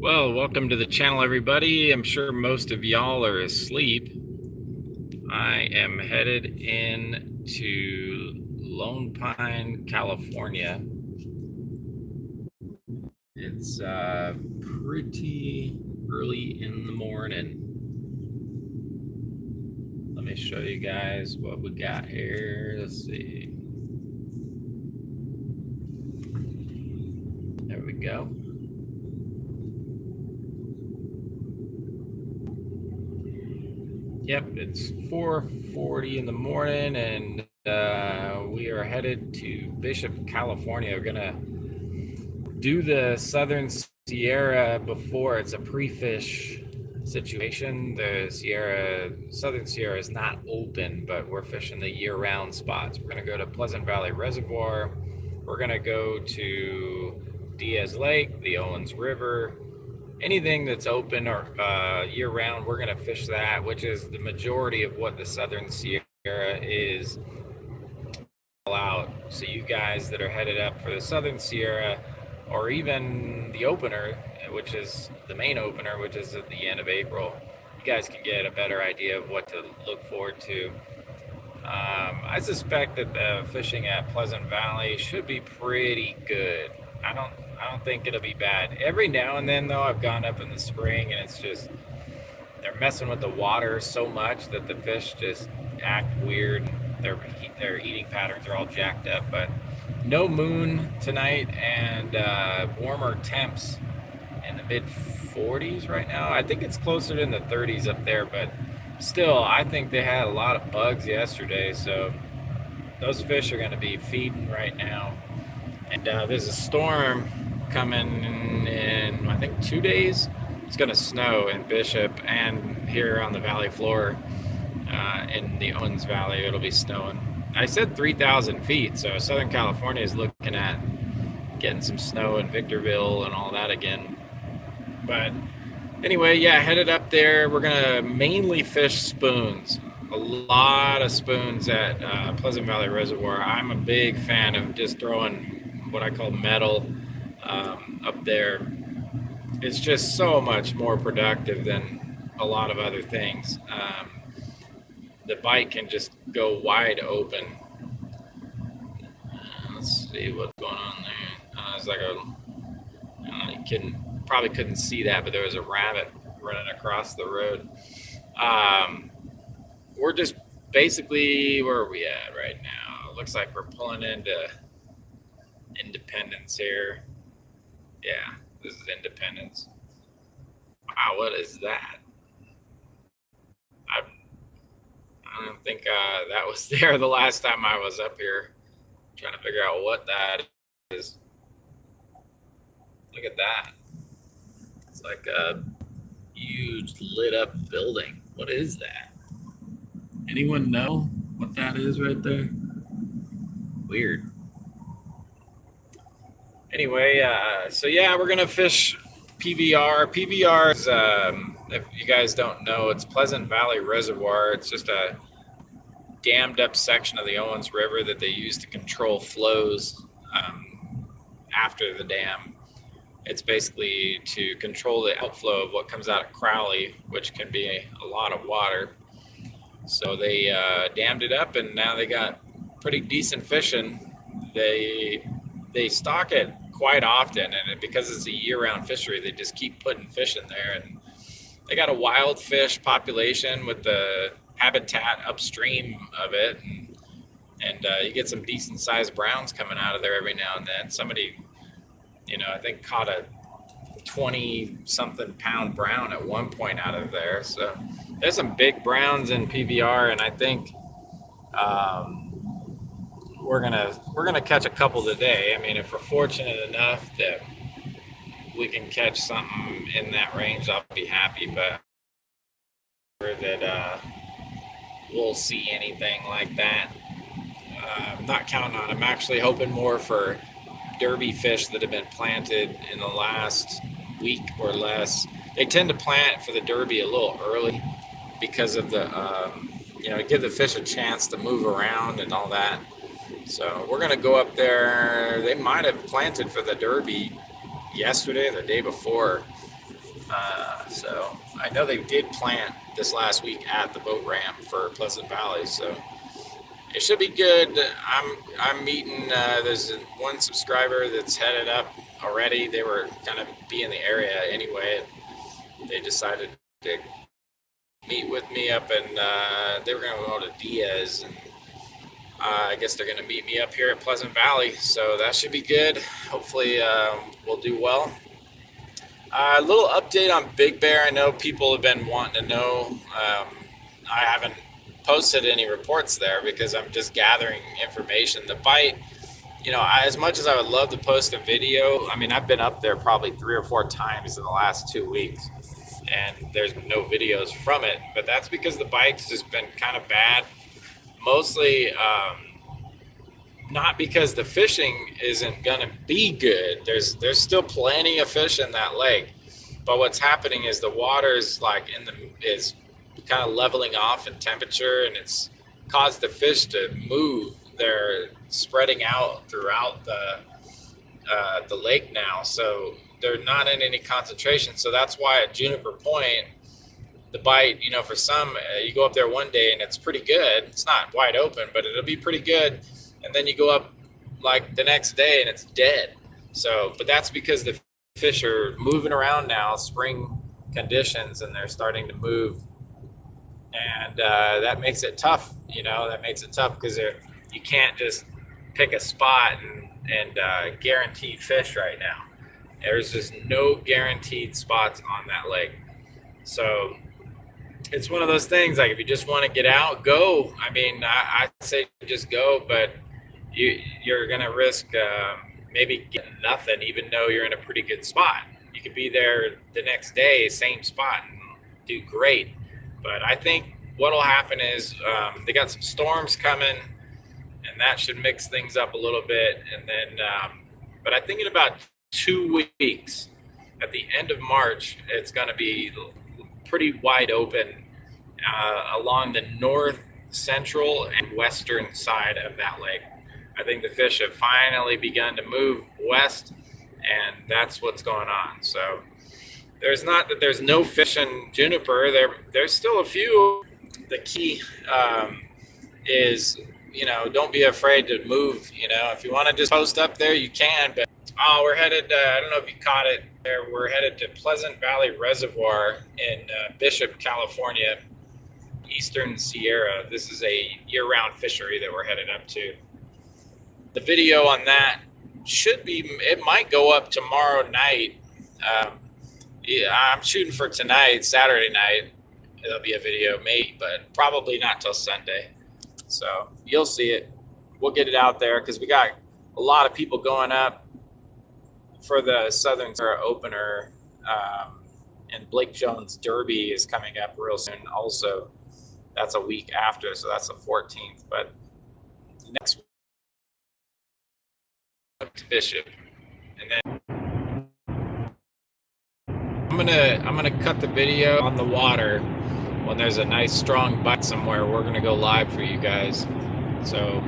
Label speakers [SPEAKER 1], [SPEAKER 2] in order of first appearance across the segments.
[SPEAKER 1] Well, welcome to the channel, everybody. I'm sure most of y'all are asleep. I am headed in to Lone Pine, California. It's pretty early in the morning. Let me show you guys what we got here. Let's see. There we go. Yep, it's 4:40 in the morning, and we are headed to Bishop, California. We're gonna do the Southern Sierra before. It's a pre-fish situation. The Southern Sierra is not open, but we're fishing the year-round spots. We're gonna go to Pleasant Valley Reservoir. We're gonna go to Diaz Lake, the Owens River, anything that's open or year-round. We're gonna fish that, which is the majority of what the Southern Sierra is out. So you guys that are headed up for the Southern Sierra, or even the opener, which is the main opener, which is at the end of April, you guys can get a better idea of what to look forward to. I suspect that the fishing at Pleasant Valley should be pretty good. I don't think it'll be bad. Every now and then, though, I've gone up in the spring, and it's just they're messing with the water so much that the fish just act weird. Their eating patterns are all jacked up. But no moon tonight, and warmer temps in the mid 40s right now. I think it's closer to in the 30s up there, but still, I think they had a lot of bugs yesterday, so those fish are going to be feeding right now. And there's a storm coming in, I think, 2 days. It's going to snow in Bishop and here on the valley floor. In the Owens Valley, it'll be snowing. I said 3,000 feet, so Southern California is looking at getting some snow in Victorville and all that again. But anyway, yeah, headed up there. We're gonna mainly fish spoons. A lot of spoons at Pleasant Valley Reservoir. I'm a big fan of just throwing what I call metal up there. It's just so much more productive than a lot of other things. The bite can just go wide open. Let's see what's going on there. It's like you probably couldn't see that, but there was a rabbit running across the road. We're just basically, where are we at right now? It looks like we're pulling into Independence here. Yeah, this is Independence. Wow, what is that? I don't think that was there the last time I was up here. I'm trying to figure out what that is. Look at that. It's like a huge lit up building. What is that? Anyone know what that is right there? Weird. Anyway, so yeah, we're gonna fish PVR. PVR is, if you guys don't know, it's Pleasant Valley Reservoir. It's just a dammed up section of the Owens River that they use to control flows after the dam. It's basically to control the outflow of what comes out of Crowley, which can be a lot of water. So they dammed it up, and now they got pretty decent fishing. They stock it quite often, and because it's a year-round fishery, they just keep putting fish in there. And they got a wild fish population with the habitat upstream of it, and you get some decent-sized browns coming out of there every now and then. Somebody, I think caught a 20-something pound brown at one point out of there. So there's some big browns in PVR, and I think we're gonna catch a couple today. I mean, if we're fortunate enough that we can catch something in that range, I'll be happy. But that we'll see anything like that. I'm not counting on it. I'm actually hoping more for derby fish that have been planted in the last week or less. They tend to plant for the derby a little early because of the give the fish a chance to move around and all that. So we're gonna go up there. They might have planted for the derby yesterday or the day before, So I know they did plant this last week at the boat ramp for Pleasant Valley, so it should be good. I'm meeting. There's one subscriber that's headed up already. They were kind of be in the area anyway. They decided to meet with me up, and they were going to go to Diaz, and I guess they're going to meet me up here at Pleasant Valley. So that should be good. Hopefully, we'll do well. A little update on Big Bear. I know people have been wanting to know. I haven't posted any reports there because I'm just gathering information. The bite, as much as I would love to post a video, I mean, I've been up there probably 3 or 4 times in the last 2 weeks, and there's no videos from it. But that's because the bite's just been kind of bad. Mostly, not because the fishing isn't gonna be good. There's still plenty of fish in that lake, but what's happening is the water is is kind of leveling off in temperature, and it's caused the fish to move. They're spreading out throughout the lake now, so they're not in any concentration. So that's why at Juniper Point, the bite, for some, you go up there one day and it's pretty good. It's not wide open, but it'll be pretty good. And then you go up like the next day and it's dead. So, but that's because the fish are moving around now, spring conditions, and they're starting to move. And that makes it tough, that makes it tough because you can't just pick a spot and guarantee fish right now. There's just no guaranteed spots on that lake. So it's one of those things, like if you just want to get out, go. I mean, I say just go, but you're going to risk maybe getting nothing, even though you're in a pretty good spot. You could be there the next day, same spot, and do great. But I think what will happen is they got some storms coming, and that should mix things up a little bit. And then, but I think in about 2 weeks, at the end of March, it's going to be pretty wide open along the north, central, and western side of that lake. I think the fish have finally begun to move west, and that's what's going on. So there's not that there's no fish in Juniper. There's still a few. The key is, don't be afraid to move. If you want to just post up there, you can. But we're headed, I don't know if you caught it there, we're headed to Pleasant Valley Reservoir in Bishop, California, Eastern Sierra. This is a year-round fishery that we're headed up to. The video on that it might go up tomorrow night. I'm shooting for tonight, Saturday night. There'll be a video maybe, but probably not till Sunday. So you'll see it. We'll get it out there because we got a lot of people going up for the Southern Sierra opener, and Blake Jones Derby is coming up real soon. Also, that's a week after, so that's the 14th. But next week to Bishop, and then I'm gonna cut the video on the water when there's a nice strong bite somewhere. We're gonna go live for you guys. So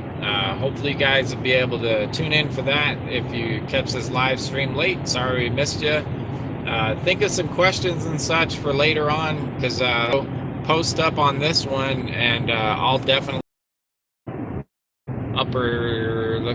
[SPEAKER 1] hopefully you guys will be able to tune in for that. If you catch this live stream late, sorry we missed you. Think of some questions and such for later on, because post up on this one, and I'll definitely upper